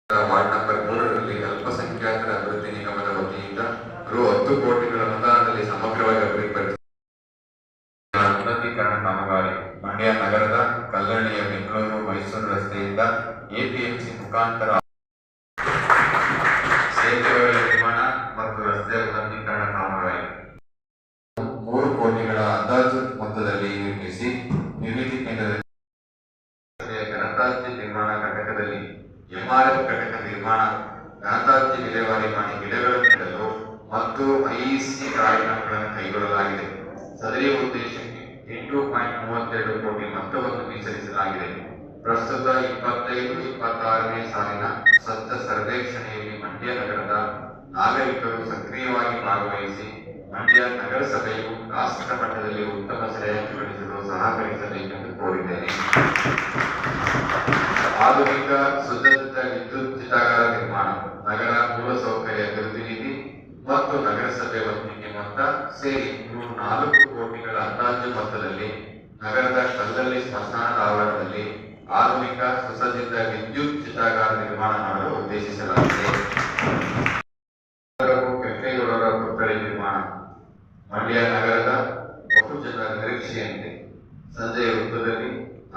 Ward number 3ರಲ್ಲಿ ಅಲ್ಪಸಂಖ್ಯಾತರ ಅಭಿವೃದ್ಧಿ ನಿಗಮದ ವತಿಯಿಂದ ರು. 10 ಕೋಟಿಗಳ ಅನುದಾನದಲ್ಲಿ ಸಮಗ್ರವಾಗಿ ಅಭಿವೃದ್ಧಿಪಡಿಸಿದ ಉನ್ನತೀಕರಣ ಕಾಮಗಾರಿ ಮಂಡ್ಯ ನಗರದ ಕಲ್ಲಳ್ಳಿಯ ಬೆಂಗಳೂರು ಮೈಸೂರು ರಸ್ತೆಯಿಂದ ಎಪಿಎಂಸಿ ಮುಖಾಂತರ ಸೇತುವೆಗಳ ನಿರ್ಮಾಣ ಮತ್ತು ರಸ್ತೆ ಉನ್ನತೀಕರಣ ಕಾಮಗಾರಿ 3 ಕೋಟಿಗಳ ಅಂದಾಜು ಮೊತ್ತದಲ್ಲಿ ನಿರ್ಮಿಸಿ ನಿರ್ಮಿತಿ ಕೇಂದ್ರದಲ್ಲಿ ಘನತ್ಯಾಜ್ಯ ನಿರ್ಮಾಣ ಘಟಕದಲ್ಲಿ ಎಂಆರ್ಎಫ್ ಘಟಕ ನಿರ್ಮಾಣ, ಘನತ್ಯಾಜ್ಯ ವಿಲೇವಾರಿ ಮಾಡಿ ಗಿಡಗಳನ್ನು ನೆಡಲು ಮತ್ತು ಐಇಸಿ ಕಾರ್ಯಕ್ರಮಗಳನ್ನು ಕೈಗೊಳ್ಳಲಾಗಿದೆ. ಸದರಿ ಉದ್ದೇಶಕ್ಕೆ 8.32 ಕೋಟಿ ಮೊತ್ತವನ್ನು ಮೀಸಲಿಸಲಾಗಿದೆ. ಪ್ರಸ್ತುತ 25-26ನೇ ಸಾಲಿನ ಸ್ವಚ್ಛ ಸರ್ವೇಕ್ಷಣೆಯಲ್ಲಿ ಮಂಡ್ಯ ನಗರದ ನಾಗರಿಕರು ಸಕ್ರಿಯವಾಗಿ ಭಾಗವಹಿಸಿ ಮಂಡ್ಯ ನಗರಸಭೆಯು ರಾಷ್ಟ್ರ ಮಟ್ಟದಲ್ಲಿ ಉತ್ತಮ ಶ್ರೇಯಾಂಕ ಗಳಿಸಲು ಸಹಕರಿಸಬೇಕೆಂದು ಕೋರಿದ್ದೇನೆ. ಆಧುನಿಕ ಸುಸಜ್ಜಿತ ವಿದ್ಯುತ್ ಚಿತಾಗಾರ ನಿರ್ಮಾಣ, ನಗರ ಮೂಲಸೌಕರ್ಯ ಅಭಿವೃದ್ಧಿ ನಿಧಿ ಮತ್ತು ನಗರಸಭೆ ವಂತಿಕೆ ಮೊತ್ತ ಸೇರಿ 4 ಕೋಟಿಗಳ ಅಂದಾಜು ಮೊತ್ತದಲ್ಲಿ ನಗರದ ಕಲ್ಲಳ್ಳಿ ಸ್ಮಶಾನದ ಆವರಣದಲ್ಲಿ ಆಧುನಿಕ ಸುಸಜ್ಜಿತ ವಿದ್ಯುತ್ ಚಿತಾಗಾರ ನಿರ್ಮಾಣ ಮಾಡಲು ಉದ್ದೇಶಿಸಲಾಗಿದೆ. ಕೆಂಪೇಗೌಡರ ಪುತ್ಥಳಿ ನಿರ್ಮಾಣ ಮಂಡ್ಯ ನಗರದ ಬಹುಜನರ ನಿರೀಕ್ಷೆಯಂತೆ ಸಂಜೆ ವೃತ್ತದಲ್ಲಿ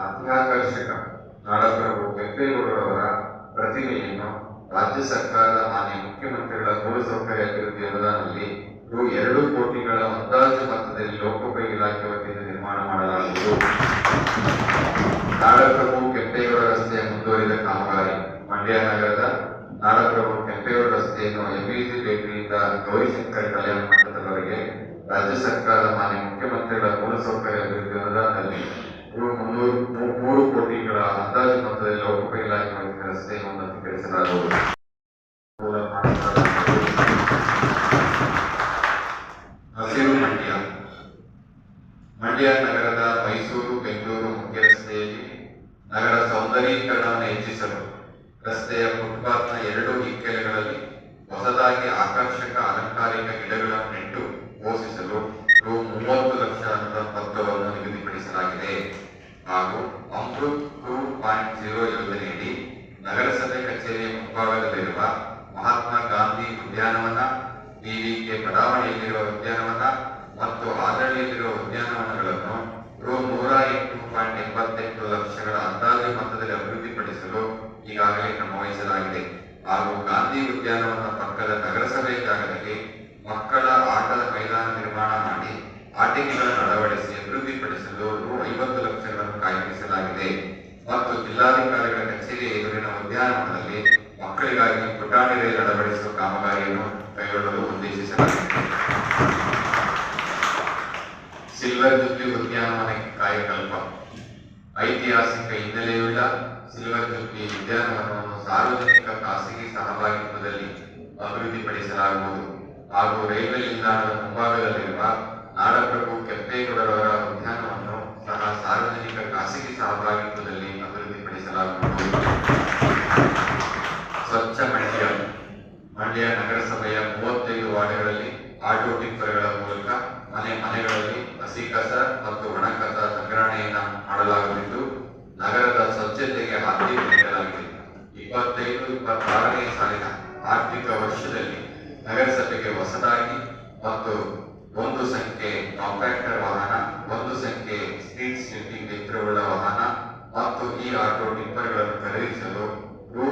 ಅತ್ಯಾಕರ್ಷಕ ನಾಡಪ್ರಭು ಕೆಂಪೇಗೌಡರವರ ಪ್ರತಿಮೆಯನ್ನು ರಾಜ್ಯ ಸರ್ಕಾರದ ಮಾನ್ಯ ಮುಖ್ಯಮಂತ್ರಿಗಳ ಮೂಲಸೌಕರ್ಯ ಅಭಿವೃದ್ಧಿ ಅನುದಾನದಲ್ಲಿ ರು. 2 ಕೋಟಿಗಳ ಅಂದಾಜು ಮೊತ್ತದಲ್ಲಿ ಲೋಕೋಪಯೋಗಿ ಇಲಾಖೆ ವತಿಯಿಂದ ನಿರ್ಮಾಣ ಮಾಡಲಾಗುವುದು. ನಾಡಪ್ರಭು ಕೆಂಪೇಗೌಡ ರಸ್ತೆಯ ಮುಂದುವರಿದ ಕಾಮಗಾರಿ ಮಂಡ್ಯ ನಗರದ ನಾಡಪ್ರಭು ಕೆಂಪೇಗೌಡ ರಸ್ತೆಯನ್ನು ಎಂವಿಸಿ ಬೇಕರಿಯಿಂದ ಗೌರಿಶಂಕರ್ ಕಲ್ಯಾಣ ಮಂಟಪದವರೆಗೆ ರಾಜ್ಯ ಸರ್ಕಾರದ ಮಾನ್ಯ ಮುಖ್ಯಮಂತ್ರಿಗಳ ಮೂಲಸೌಕರ್ಯ ಅಭಿವೃದ್ಧಿ ಅನುದಾನದಲ್ಲಿ ರು. 3 ಕೋಟಿಗಳ ಅಂದಾಜು ಮೊತ್ತದಲ್ಲಿ ಲೋಕೋಪಯೋಗಿ ಇಲಾಖೆ ವತಿಯಿಂದ ರಸ್ತೆಯನ್ನು ಉನ್ನತೀಕರಿಸಲಾಗುವುದು. ಹಸಿರು ಮಂಡ್ಯ ಮಂಡ್ಯ ನಗರದ ಮೈಸೂರು ಬೆಂಗಳೂರು ಮುಖ್ಯ ರಸ್ತೆಯಲ್ಲಿ ನಗರ ಸೌಂದರೀಕರಣವನ್ನು ಹೆಚ್ಚಿಸಲು ರಸ್ತೆಯ ಫುಟ್ಪಾತ್ನ 2 ಇಕ್ಕೆಲೆಗಳಲ್ಲಿ ಹೊಸದಾಗಿ ಆಕರ್ಷಕ ಅಲಂಕಾರಿಕ ಗಿಡಗಳನ್ನು ನೆಟ್ಟು ಪೋಷಿಸಲು ರು. 30 ಲಕ್ಷ ಮೊತ್ತವನ್ನು ನಿಗದಿಪಡಿಸಲಾಗಿದೆ. ಹಾಗೂ ಅಮೃತ್ 2.0 ಯೋಜನೆಯಡಿ ನಗರಸಭೆ ಕಚೇರಿಯ ಮುಂಭಾಗದಲ್ಲಿರುವ ಮಹಾತ್ಮ ಗಾಂಧಿ ಉದ್ಯಾನವನ, ಬಿವಿಕೆ ಬಡಾವಣೆಯಲ್ಲಿರುವ ಉದ್ಯಾನವನ ಮತ್ತು ಆದಳಿಯಲ್ಲಿರುವ ಉದ್ಯಾನವನಗಳನ್ನು ರು. 108.88 ಲಕ್ಷಗಳ ಅಂದಾಜು ಮೊತ್ತದಲ್ಲಿ ಅಭಿವೃದ್ಧಿಪಡಿಸಲು ಈಗಾಗಲೇ ಕ್ರಮ ವಹಿಸಲಾಗಿದೆ. ಹಾಗೂ ಗಾಂಧಿ ಉದ್ಯಾನವನ ಪಕ್ಕದ ನಗರಸಭೆ ಜಾಗದಲ್ಲಿ ಮಕ್ಕಳ ಆಟದ ಮೈದಾನ ನಿರ್ಮಾಣ ಮಾಡಿ ಆಟಿಕೆಗಳನ್ನು ಅಳವಡಿಸಿ ಅಭಿವೃದ್ಧಿಪಡಿಸಲು ರು. 50 ಲಕ್ಷಗಳನ್ನು ಕಾಯ್ದಿರಿಸಲಾಗಿದೆ. ಮತ್ತು ಜಿಲ್ಲಾಧಿಕಾರಿಗಳ ಕಚೇರಿಯ ಎದುರಿನ ಉದ್ಯಾನವನದಲ್ಲಿ ಮಕ್ಕಳಿಗಾಗಿ ಪುಟಾಣಿ ರೈಲು ಅಳವಡಿಸುವ ಕಾಮಗಾರಿಯನ್ನು ಕೈಗೊಳ್ಳಲು ಉದ್ದೇಶಿಸಲಾಗಿದೆ. ಸಿಲ್ವರ್ ಜುಬ್ಲಿ ಉದ್ಯಾನವನ ಕಾಯಕಲ್ಪ ಐತಿಹಾಸಿಕ ಹಿನ್ನೆಲೆಯುಳ್ಳ ಸಿಲ್ವರ್ ಜುಬ್ಲಿ ಉದ್ಯಾನವನವನ್ನು ಸಾರ್ವಜನಿಕ ಖಾಸಗಿ ಸಹಭಾಗಿತ್ವದಲ್ಲಿ ಅಭಿವೃದ್ಧಿಪಡಿಸಲಾಗುವುದು. ಹಾಗೂ ರೈಲ್ವೆ ನಿಲ್ದಾಣದ ಮುಂಭಾಗದಲ್ಲಿರುವ ನಾಡಪ್ರಭು ಕೆಂಪೇಗೌಡರವರ ಉದ್ಯಾನವನ್ನು ಸಹ ಸಾರ್ವಜನಿಕ ಖಾಸಗಿ ಸಹಭಾಗಿತ್ವದಲ್ಲಿ ಅಭಿವೃದ್ಧಿಪಡಿಸಲಾಗುವುದು. ಸ್ವಚ್ಛ ಮಂಡ್ಯ ಮಂಡ್ಯ ನಗರಸಭೆಯ 35 ವಾರ್ಡ್ಗಳಲ್ಲಿ ಆಟೋ ಟಿಪ್ಪರ್ಗಳ ಮೂಲಕ ಮನೆಗಳಲ್ಲಿ ಹಸಿ ಕಸ ಮತ್ತು ಒಣ ಕಸ ಸಂಗ್ರಹಣೆಯನ್ನು ಮಾಡಲಾಗುತ್ತಿದ್ದು ನಗರದ ಸ್ವಚ್ಛತೆಗೆ ಆದ್ಯತೆ ನೀಡಲಾಗಿದೆ. 25-26ನೇ ಸಾಲಿನ ಆರ್ಥಿಕ ವರ್ಷದಲ್ಲಿ ನಗರಸಭೆಗೆ ಹೊಸದಾಗಿ ಮತ್ತು 1 ಸಂಖ್ಯೆ ಕಾಂಪ್ಯಾಕ್ಟರ್ ವಾಹನ, 1 ಸಂಖ್ಯೆ ಸ್ಟ್ರೀಟ್ ಸ್ವೀಪಿಂಗ್ ಯಂತ್ರವುಳ್ಳ ವಾಹನ ಮತ್ತು ಈ ಆಟೋ ಟಿಪ್ಪರ್ಗಳನ್ನು ಖರೀದಿಸಲು ರು.